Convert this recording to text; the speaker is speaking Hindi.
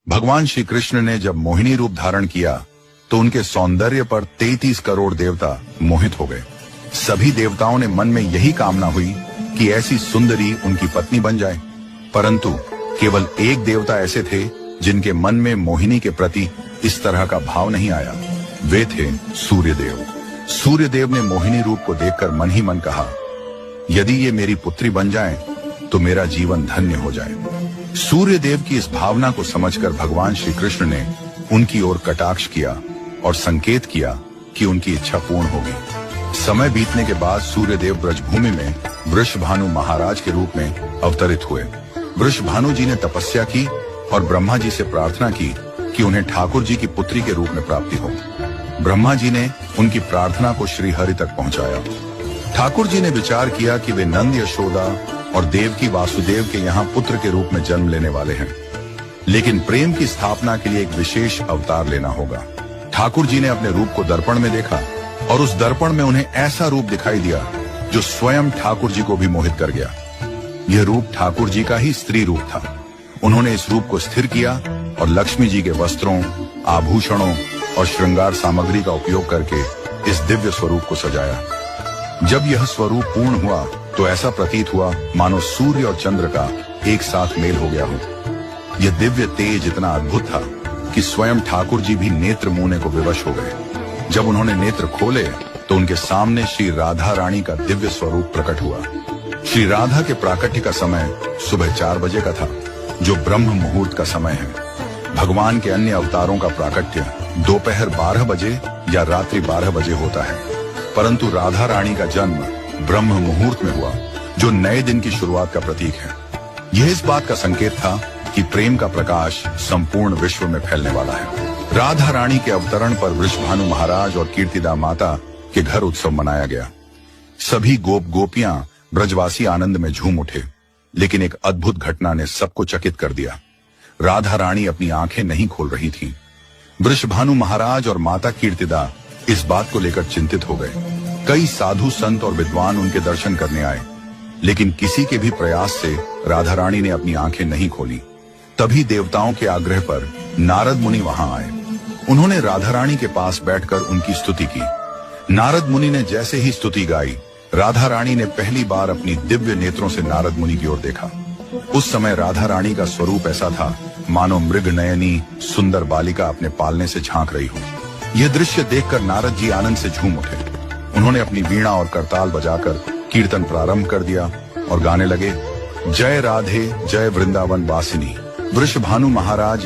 भगवान श्री कृष्ण ने जब मोहिनी रूप धारण किया तो उनके सौंदर्य पर 33 करोड़ देवता मोहित हो गए। सभी देवताओं ने मन में यही कामना हुई कि ऐसी सुंदरी उनकी पत्नी बन जाए, परंतु केवल एक देवता ऐसे थे जिनके मन में मोहिनी के प्रति इस तरह का भाव नहीं आया। वे थे सूर्यदेव। सूर्यदेव ने मोहिनी रूप को देखकर मन ही मन कहा, यदि ये मेरी पुत्री बन जाए तो मेरा जीवन धन्य हो जाए। सूर्यदेव की इस भावना को समझकर भगवान श्री कृष्ण ने उनकी ओर कटाक्ष किया और संकेत किया कि उनकी इच्छा पूर्ण होगी। समय बीतने के बाद सूर्यदेव ब्रजभूमि में वृषभानु महाराज के रूप में अवतरित हुए। वृषभानु जी ने तपस्या की और ब्रह्मा जी से प्रार्थना की कि उन्हें ठाकुर जी की पुत्री के रूप में प्राप्ति हो। ब्रह्मा जी ने उनकी प्रार्थना को श्री हरि तक पहुंचाया। ठाकुर जी ने विचार किया कि वे नंद यशोदा और देवकी वासुदेव के यहाँ पुत्र के रूप में जन्म लेने वाले हैं, लेकिन प्रेम की स्थापना के लिए एक विशेष अवतार लेना होगा। ठाकुर जी ने अपने रूप को दर्पण में देखा और उस दर्पण में उन्हें ऐसा रूप दिखाई दिया जो स्वयं ठाकुर जी को भी मोहित कर गया। यह रूप ठाकुर जी का ही स्त्री रूप था। उन्होंने इस रूप को स्थिर किया और लक्ष्मी जी के वस्त्रों, आभूषणों और श्रृंगार सामग्री का उपयोग करके इस दिव्य स्वरूप को सजाया। जब यह स्वरूप पूर्ण हुआ तो ऐसा प्रतीत हुआ मानो सूर्य और चंद्र का एक साथ मेल हो गया हो। यह दिव्य तेज इतना अद्भुत था कि स्वयं ठाकुर जी भी नेत्र मूने को विवश हो गए। जब उन्होंने नेत्र खोले तो उनके सामने श्री राधा रानी का दिव्य स्वरूप प्रकट हुआ। श्री राधा के प्राकट्य का समय सुबह 4 बजे का था, जो ब्रह्म मुहूर्त का समय है। भगवान के अन्य अवतारों का प्राकट्य दोपहर 12 बजे या रात्रि 12 बजे होता है, परंतु राधा रानी का जन्म ब्रह्म मुहूर्त में हुआ, जो नए दिन की शुरुआत का प्रतीक है। यह इस बात का संकेत था कि प्रेम का प्रकाश संपूर्ण विश्व में फैलने वाला है। राधा रानी के अवतरण पर वृषभानु महाराज और कीर्तिदा माता के घर उत्सव मनाया गया। सभी गोप गोपियां ब्रजवासी आनंद में झूम उठे, लेकिन एक अद्भुत घटना ने सबको चकित कर दिया। राधा रानी अपनी आंखें नहीं खोल रही थी। वृषभानु महाराज और माता कीर्तिदा इस बात को लेकर चिंतित हो गए। कई साधु संत और विद्वान उनके दर्शन करने आए, लेकिन किसी के भी प्रयास से राधा रानी ने अपनी आंखें नहीं खोली। तभी देवताओं के आग्रह पर नारद मुनि वहां आए। उन्होंने राधा रानी के पास बैठकर उनकी स्तुति की। नारद मुनि ने जैसे ही स्तुति गाई, राधा रानी ने पहली बार अपनी दिव्य नेत्रों से नारद मुनि की ओर देखा। उस समय राधा रानी का स्वरूप ऐसा था मानो मृग नयनी सुंदर बालिका अपने पालने से झांक रही हो। यह दृश्य देखकर नारद जी आनंद से झूम उठे। उन्होंने अपनी वीणा और करताल बजाकर कीर्तन प्रारंभ कर दिया और गाने लगे, जय राधे जय वृंदावन वासिनी। वृषभानु महाराज यह